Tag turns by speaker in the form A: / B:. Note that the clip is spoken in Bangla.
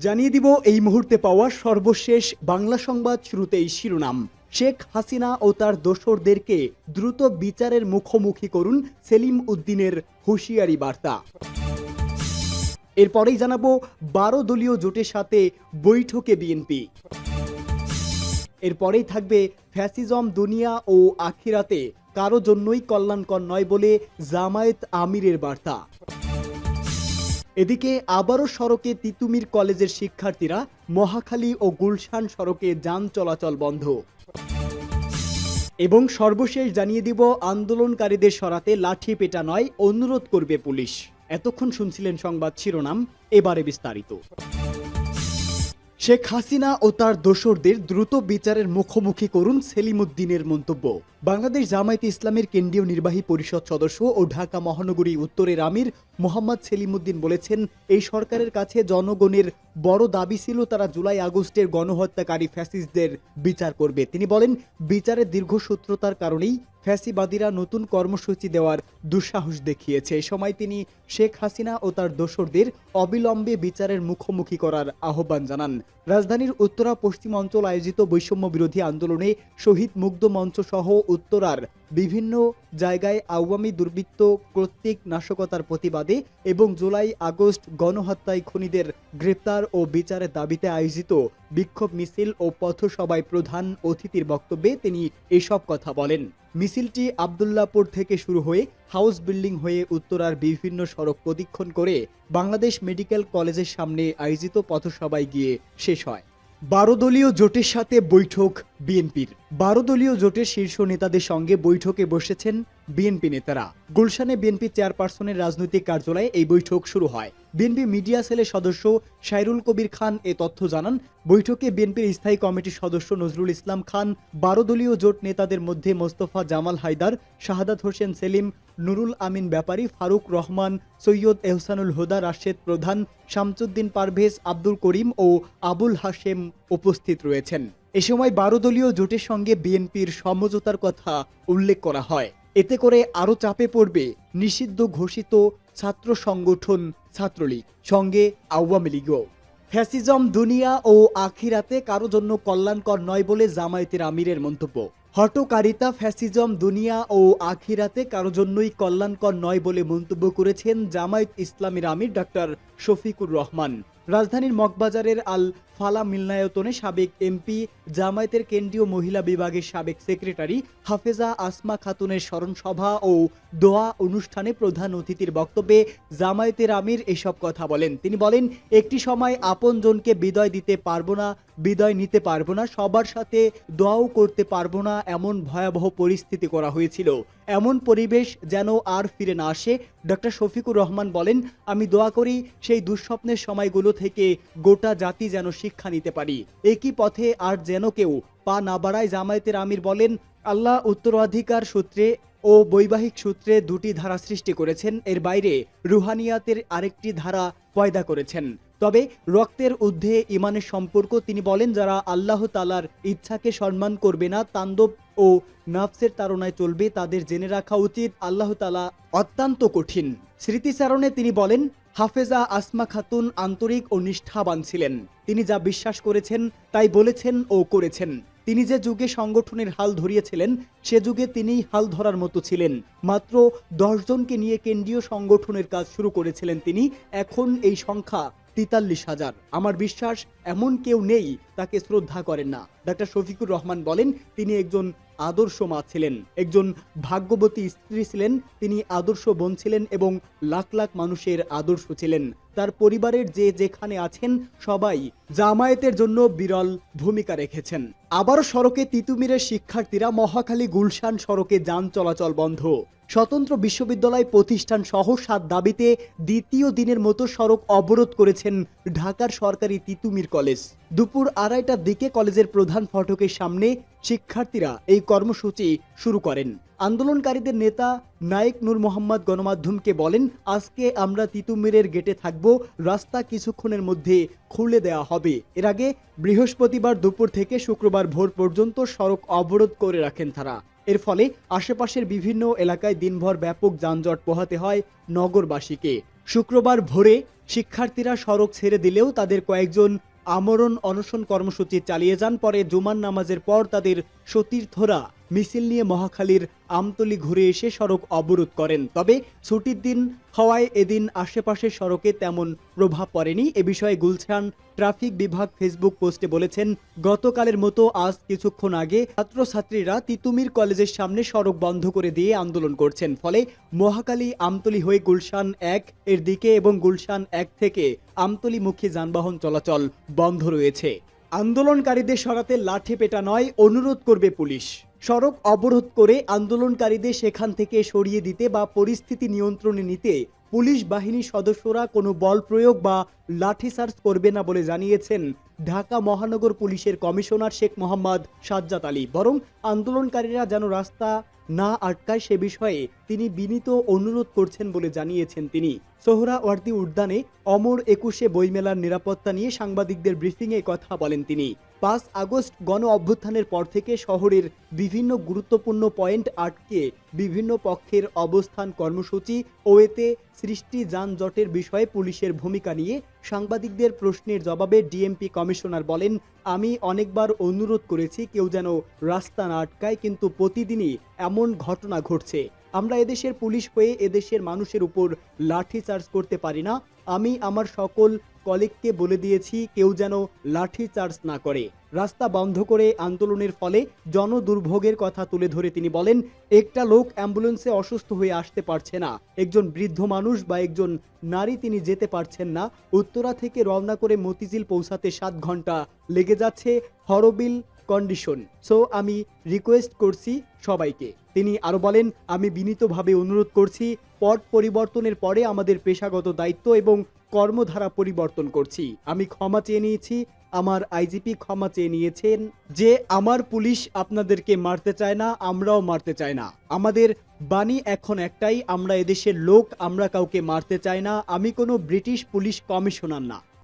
A: জানিয়ে দিব এই মুহূর্তে পাওয়া সর্বশেষ বাংলা সংবাদ। শুরুতেই শিরোনাম। শেখ হাসিনা ও তার দোসরদেরকে দ্রুত বিচারের মুখোমুখি করুন সেলিম উদ্দিনের হুঁশিয়ারি বার্তা। এরপরেই জানাবো 12 দলীয় জোটের সাথে বৈঠকে বিএনপি। এরপরেই থাকবে ফ্যাসিজম দুনিয়া ও আখিরাতে কারো জন্যই কল্যাণকর নয় বলে জামায়াত আমিরের বার্তা। এদিকে আবারও সড়কে তিতুমির কলেজের শিক্ষার্থীরা, মহাখালী ও গুলশান সড়কে যান চলাচল বন্ধ। এবং সর্বশেষ জানিয়ে দিব আন্দোলনকারীদের সরাতে লাঠি পেটা নয়, অনুরোধ করবে পুলিশ। এতক্ষণ শুনছিলেন সংবাদ শিরোনাম, এবারে বিস্তারিত। শেখ হাসিনা ও তার দোসরদের দ্রুত বিচারের মুখোমুখি করুন সেলিম উদ্দিনের মন্তব্য। বাংলাদেশ জামায়াতে ইসলামের কেন্দ্রীয় নির্বাহী পরিষদ সদস্য ও ঢাকা মহানগরী উত্তরের আমির মোহাম্মদ সেলিম উদ্দিন বলেছেন, এই সরকারের কাছে জনগণের বড় দাবি ছিল তারা জুলাই আগস্টের গণহত্যাকারী ফ্যাসিস্টদের বিচার করবে। তিনি বলেন, বিচারের দীর্ঘসূত্রতার কারণেই ফ্যাসিবাদীরা নতুন কর্মসূচি দেওয়ার দুঃসাহস দেখিয়েছে। এ সময় তিনি শেখ হাসিনা ও তার দোসরদের অবিলম্বে বিচারের মুখোমুখি করার আহ্বান জানান। রাজধানীর উত্তরা পশ্চিম অঞ্চল আয়োজিত বৈষম্য বিরোধী আন্দোলনে শহীদ মুগ্ধ মঞ্চ সহ উত্তরার বিভিন্ন জায়গায় আওয়ামী দুর্বৃত্ত কর্তৃক নাশকতার প্রতিবাদে এবং জুলাই আগস্ট গণহত্যায় খুনিদের গ্রেপ্তার ও বিচারের দাবিতে আয়োজিত বিক্ষোভ মিছিল ও পথসভায় প্রধান অতিথির বক্তব্যে তিনি এসব কথা বলেন। মিছিলটি আবদুল্লাহপুর থেকে শুরু হয়ে হাউস বিল্ডিং হয়ে উত্তরার বিভিন্ন সড়ক প্রদক্ষিণ করে বাংলাদেশ মেডিকেল কলেজের সামনে আয়োজিত পথসভায় গিয়ে শেষ হয়। 12 দলীয় জোটের সাথে বৈঠক বিএনপির। 12 দলীয় জোটের শীর্ষ নেতাদের সঙ্গে বৈঠকে বসেছেন বিএনপি নেতারা। গুলশানে বিএনপি চেয়ারপারসনের রাজনৈতিক কার্যালয়ে এই বৈঠক শুরু হয়। বিএনপি মিডিয়া সেলের সদস্য সাইরুল কবির খান এ তথ্য জানান। বৈঠকে বিএনপির স্থায়ী কমিটির সদস্য নজরুল ইসলাম খান, 12 দলীয় জোট নেতাদের মধ্যে মোস্তফা জামাল হায়দার, শাহাদাত হোসেন সেলিম, নুরুল আমিন ব্যাপারী, ফারুক রহমান, সৈয়দ এহসানুল হুদা, রাশেদ প্রধান, শামসুদ্দিন পারভেজ, আব্দুল করিম ও আবুল হাশেম উপস্থিত রয়েছেন। এ সময় 12 দলীয় জোটের সঙ্গে বিএনপির সমঝোতার কথা উল্লেখ করা হয়। এতে করে আরও চাপে পড়বে নিষিদ্ধ ঘোষিত ছাত্র সংগঠন ছাত্রলীগ, সঙ্গে আওয়ামী লীগও। ফ্যাসিজম দুনিয়া ও আখিরাতে কারো জন্য কল্যাণকর নয় বলে জামায়াতের আমিরের মন্তব্য। হটকারিতা, ফ্যাসিজম দুনিয়া ও আখিরাতে কারো জন্যই কল্যাণকর নয় বলে মন্তব্য করেছেন জামায়াত ইসলামীর আমির ডাক্তার শফিকুর রহমান। রাজধানীর মগবাজারের আল ফালা মিলনায়তনে সাবেক এমপি, জামায়াতের কেন্দ্রীয় মহিলা বিভাগের সাবেক সেক্রেটারি হাফেজা আসমা খাতুনের স্মরণ সভা ও দোয়া অনুষ্ঠানে প্রধান অতিথির বক্তব্যে জামায়াতের আমির এসব কথা বলেন। তিনি বলেন, একটি সময় আপনজনকে বিদায় দিতে পারবো না, বিদায় নিতে পারবো না, সবার সাথে দোয়াও করতে পারবো না, এমন ভয়াবহ পরিস্থিতি করা হয়েছিল। এমন পরিবেশ যেন আর ফিরে না আসে। ডক্টর শফিকুর রহমান বলেন, আমি দোয়া করি সেই দুঃস্বপ্নের সময়গুলো থেকে গোটা জাতি যেন শিক্ষা নিতে পারি, একই পথে আর যেন কেউ পা না বাড়ায়। জামায়াতের আমির বলেন, আল্লাহ উত্তরাধিকার সূত্রে ও বৈবাহিক সূত্রে দুটি ধারা সৃষ্টি করেছেন, এর বাইরে রুহানিয়াতের আরেকটি ধারা পয়দা করেছেন। তবে রক্তের ঊর্ধ্বে ইমানের সম্পর্ক। তিনি বলেন, যারা আল্লাহ তাআলার ইচ্ছাকে সম্মান করবে না, তাণ্ডব ও নাফসের তাড়নায় চলবে, তাদের জেনে রাখা উচিত আল্লাহ তাআলা অত্যন্ত কঠিন। স্মৃতিচারণে তিনি বলেন, হাফেজা আসমা খাতুন আন্তরিক ও নিষ্ঠাবান ছিলেন। তিনি যা বিশ্বাস করেছেন তাই বলেছেন ও করেছেন। তিনি যে যুগে সংগঠনের হাল ধরিয়েছিলেন সে যুগে তিনি হাল ধরার মতো ছিলেন। মাত্র 10 জনকে নিয়ে কেন্দ্রীয় সংগঠনের কাজ শুরু করেছিলেন তিনি। এখন এই সংখ্যা 43,000। আমার বিশ্বাস এমন কেউ নেই তাকে শ্রদ্ধা করেন না। ডাক্তার শফিকুর রহমান বলেন, তিনি একজন আদর্শ মা ছিলেন, একজন ভাগ্যবতী স্ত্রী ছিলেন, তিনি আদর্শ বোন ছিলেন এবং লাখ লাখ মানুষের আদর্শ ছিলেন। তার পরিবারের যে যেখানে আছেন সবাই জামায়াতের জন্য বিরল ভূমিকা রেখেছেন। আবারও সড়কে তিতুমিরের শিক্ষার্থীরা, মহাখালী গুলশান সড়কে যান চলাচল বন্ধ। স্বতন্ত্র বিশ্ববিদ্যালয় প্রতিষ্ঠান সহ 7 দাবিতে দ্বিতীয় দিনের মতো সড়ক অবরোধ করেছেন ঢাকার সরকারি তিতুমির কলেজ। দুপুর 2:30টার দিকে কলেজের প্রধান ফটকের সামনে শিক্ষার্থীরা এই কর্মসূচি শুরু করেন। আন্দোলনকারীদের নেতা নায়েক নূর মোহাম্মদ গণমাধ্যমকে বলেন, আজকে আমরা তিতুমিরের গেটে থাকব, রাস্তা কিছুক্ষণের মধ্যে খুলে দেওয়া হবে। এর আগে বৃহস্পতিবার দুপুর থেকে শুক্রবার ভোর পর্যন্ত সড়ক অবরোধ করে রাখেন তারা। এর ফলে আশেপাশের বিভিন্ন এলাকায় দিনভর ব্যাপক যানজট পোহাতে হয় নগরবাসীকে। শুক্রবার ভোরে শিক্ষার্থীরা সড়ক ছেড়ে দিলেও তাদের কয়েকজন আমরণ অনশন কর্মসূচি চালিয়ে যান। পরে জুমার নামাজের পর তাদের সতীর্থরা মিছিল নিয়ে মহাখালীর আমতলী ঘুরে এসে সড়ক অবরোধ করেন। তবে ছুটির দিন হওয়ায় এদিন আশেপাশের সড়কে তেমন প্রভাব পড়েনি। এ বিষয়ে গুলশান ট্রাফিক বিভাগ ফেসবুক পোস্টে বলেছেন, গতকালের মতো আজ কিছুক্ষণ আগে ছাত্রছাত্রীরা তিতুমির কলেজের সামনে সড়ক বন্ধ করে দিয়ে আন্দোলন করছেন। ফলে মহাখালী আমতলী হয়ে গুলশান ১ এর দিকে এবং গুলশান ১ থেকে আমতলীমুখী যানবাহন চলাচল বন্ধ রয়েছে। আন্দোলনকারীদের সরাতে লাঠি পেটা নয়, অনুরোধ করবে পুলিশ। সড়ক অবরোধ করে আন্দোলনকারীদের সেখান থেকে সরিয়ে দিতে বা পরিস্থিতি নিয়ন্ত্রণে নিতে পুলিশ বাহিনীর সদস্যরা কোনো বল প্রয়োগ বা লাঠিচার্জ করবে না বলে জানিয়েছেন ঢাকা মহানগর পুলিশের কমিশনার শেখ মোহাম্মদ সাজ্জাদ আলী। বরং আন্দোলনকারীরা যেন রাস্তা না আটকায় সে বিষয়ে তিনি বিনীত অনুরোধ করছেন বলে জানিয়েছেন তিনি। সোহরাওয়ার্দী উদ্যানে অমর ২১শে বইমেলার নিরাপত্তা নিয়ে সাংবাদিকদের ব্রিফিংয়ে কথা বলেন তিনি। ৫ আগস্ট গণ অভ্যুত্থানের পর থেকে শহরের বিভিন্ন গুরুত্বপূর্ণ পয়েন্ট আটকে বিভিন্ন পক্ষের অবস্থান কর্মসূচি ও এতে সৃষ্টি যানজটের বিষয়ে পুলিশের ভূমিকা নিয়ে সাংবাদিকদের প্রশ্নের জবাবে ডিএমপি কমিশনার বলেন, আমি অনেকবার অনুরোধ করেছি কেউ যেন রাস্তা না আটকায়, কিন্তু প্রতিদিনই এমন ঘটনা ঘটছে। আমরা এদেশের পুলিশ হয়ে এদেশের মানুষের উপর লাঠি চার্জ করতে পারি না। আমি আমার সকল কলিগকে বলে দিয়েছি কেউ যেন লাঠি চার্জ না করে। রাস্তা বন্ধ করে আন্দোলনের ফলে জনদুর্ভোগের কথা তুলে ধরে তিনি বলেন, একটা লোক অ্যাম্বুলেন্সে অসুস্থ হয়ে আসতে পারছে না, একজন বৃদ্ধ মানুষ বা একজন নারী তিনি যেতে পারছেন না। উত্তরা থেকে রওনা করে মতিঝিল পৌঁছাতে 7 ঘন্টা লেগে যাচ্ছে। হরবিল কন্ডিশন। সো আমি রিকোয়েস্ট করছি সবাইকে। তিনি আরো বলেন, আমি বিনীতভাবে অনুরোধ করছি, পট পরিবর্তনের পরে আমাদের পেশাগত দায়িত্ব এবং কর্মধারা পরিবর্তন করছি। আমি ক্ষমা চেয়ে নিয়েছি, আমার আইজিপি ক্ষমা চেয়ে নিয়েছেন যে আমার পুলিশ আপনাদেরকে মারতে চায় না, আমরাও মারতে চাই না। আমাদের বাণী এখন একটাই, আমরা এদেশের লোক, আমরা কাউকে মারতে চাই না। আমি কোনো ব্রিটিশ পুলিশ কমিশনার না।